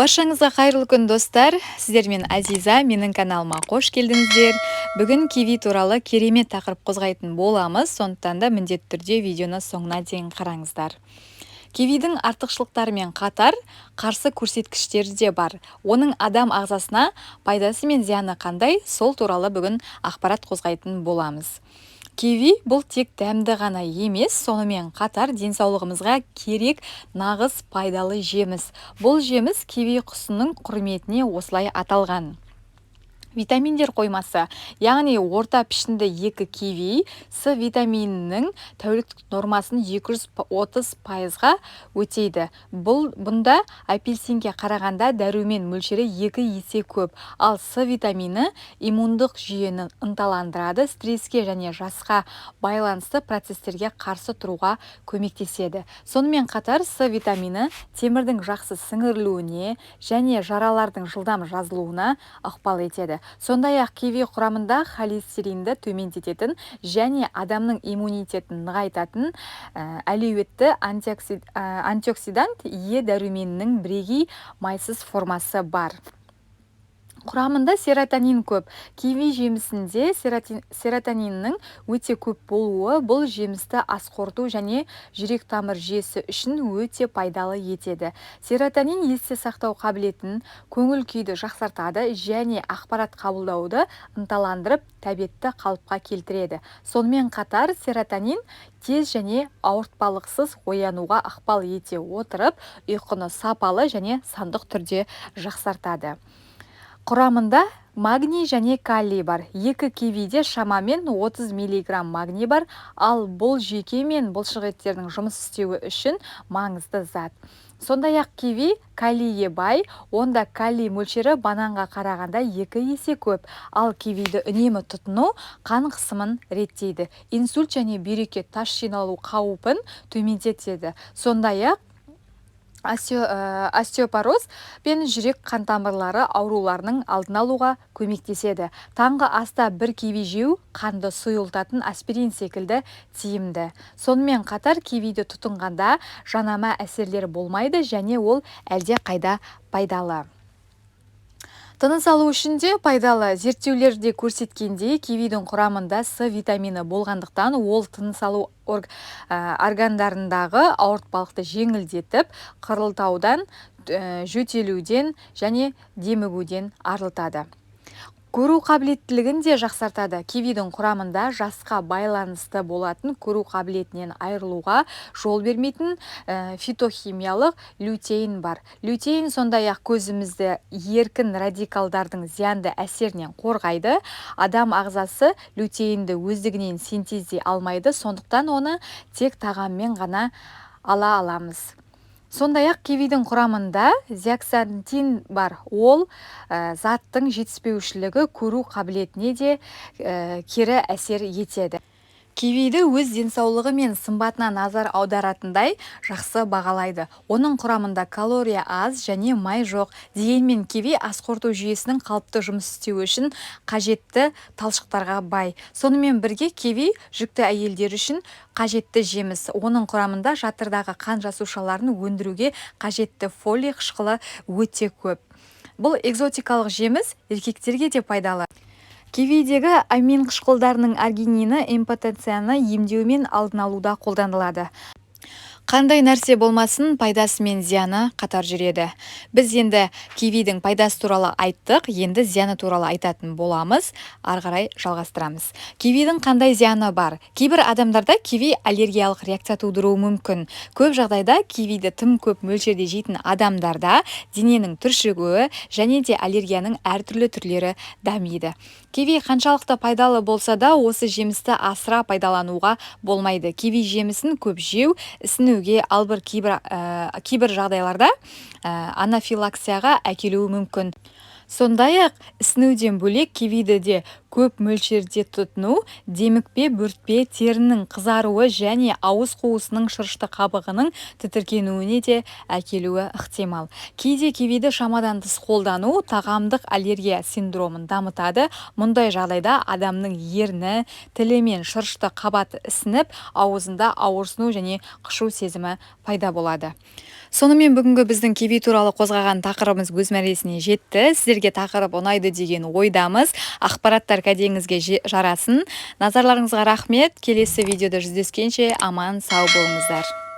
Баршаңызға қайырлы күн достар. Сіздермен Азиза, менің каналыма қош келдіңіздер. Бүгін киви туралы керемет тақырып қозғайтын боламыз, сондықтан да міндетті түрде видеоны соңына дейін қараңыздар. Кивидің артықшылықтарымен қатар қарсы көрсеткіштері де бар. Оның адам ағзасына пайдасы мен зияны қандай, сол туралы бүгін ақпарат қозғайтын боламыз. Киви бұл тек дәмді ғана емес, сонымен қатар денсаулығымызға керек нағыз пайдалы жеміс. Бұл жеміс киви құсының құрметіне осылай аталған. Витаминдер қоймасы, яғни орта пішінді екі киви С витаминінің тәуліктік нормасын 230%-ға өтейді. Бұнда апельсинге қарағанда дәрумен мөлшері 2 есе көп, ал С витамині иммундық жүйені ынталандырады, стресске және жасқа байланысты процестерге қарсы тұруға көмектеседі. Сонымен қатар С витамині темірдің жақсы сіңірілуіне және жаралардың жылдам жазылуына ықпал етеді. Сондай-ақ киви құрамында холестеринді төмендететін және адамның иммунитетін нығайтатын әлеуетті антиоксидант Е дәруменінің бірегей майсыз формасы бар. Құрамында серотонин көп. Киви жемісінде серотониннің өте көп болуы бұл жемісті асқорту және жүрек тамыр жүйесі үшін өте пайдалы етеді. Серотонин есте сақтау қабілетін, көңіл күйді жақсартады және ақпарат қабылдауды ынталандырып, тәбетті қалыпқа келтіреді. Сонымен қатар серотонин тез және ауыртпалықсыз оянуға ықпал ете отырып, ұйқыны сапалы және сандық түрде жақсартады. Құрамында магний және калий бар. Екі кивиде шамамен 30 мг магний бар, ал бұл жүйке мен бұлшықеттердің жұмыс істеуі үшін маңызды зат. Сондай-ақ киви калийге бай, онда калий мөлшері бананға қарағанда 2 есе көп, ал кивиді үнемі тұтыну қан қысымын реттейді. Инсульт және бүйрекке тас жиналу қаупін төмендетеді. Сондай-ақ остеопороз пен жүрек қан тамырлары ауруларының алдын алуға көмектеседі. Таңғы аста бір киви жеу қанды сұйылтатын аспирин секілді тиімді. Сонымен қатар кивиді тұтынғанда жанама әсерлер болмайды және ол әлде қайда пайдалы. Тыныс алу үшін де пайдалы. Зерттеулерде көрсеткендей, кивидің құрамында С витамині болғандықтан ол тыныс алу органдарындағы ауыртпалықты жеңілдетіп, қырылтаудан, жөтелуден және демігуден арылтады. Көру қабілеттілігін де жақсартады. Кивидің құрамында жасқа байланысты болатын көру қабілетінен айырылуға жол бермейтін фитохимиялық лютеин бар. Лютеин сондай-ақ көзімізді еркін радикалдардың зиянды әсерінен қорғайды. Адам ағзасы лютеинді өздігінен синтездей алмайды, сондықтан оны тек тағаммен ғана ала аламыз. Сондай-ақ кивидің құрамында зеаксантин бар. Ол заттың жетіспеушілігі көру қабілетіне де кері әсер етеді. Кивиді өз денсаулығы мен сымбатына назар аударатындай жақсы бағалайды. Оның құрамында калория аз және май жоқ. Дегенмен киви асқорту жүйесінің қалыпты жұмыс істеуі үшін қажетті талшықтарға бай. Сонымен бірге киви жүкті әйелдер үшін қажетті жеміс. Оның құрамында жатырдағы қан жасушаларын өндіруге қажетті фолий қышқылы өте көп. Бұл экзотикалық жеміс еркектерге де пайдалы. Кивидегі амин қышқылдарының аргинині импотенцияны емдеумен алдын алуда қолданылады. Қандай нәрсе болмасын, пайдасы мен зияны қатар жүреді. Біз енді кивидің пайдасы туралы айттық, енді зияны туралы айтатын боламыз, ары қарай жалғастырамыз. Кивидің қандай зияны бар? Кейбір адамдарда киви аллергиялық реакция тудыруы мүмкін. Көп жағдайда кивиді тым көп мөлшерде жейтін адамдарда дененің түршігуі және де аллергияның әртүрлі түрлері дамиды. Киви қаншалықты пайдалы болса да, осы жемісті асыра пайдалануға болмайды. Киви жемісін көп жеу ісінуге, ал бір кейбір жағдайларда анафилаксияға әкелуі мүмкін. Сондай-ақ ісінуден бөлек кивиді де көп мөлшерде тұтыну демікпе, бөртпе, терінің қызаруы және ауыз қуысының шырышты қабығының тітіркенуіне де әкелуі ықтимал. Кейде кивиді шамадан тыс қолдану тағамдық аллергия синдромын дамытады. Мұндай жағдайда адамның ерні, тілі мен шырышты қабат ісініп, ауызында ауырсыну және қышу сезімі пайда болады. Сонымен бүгінгі біздің киви туралы қозғаған тақырыбымыз өз мәресіне жетті. Сіздерге тақырып ұнайды деген ойдамыз. Ақпараттар кәдеңізге жарасын. Назарларыңызға рахмет. Келесі видеода жүздескенше аман сау болыңыздар.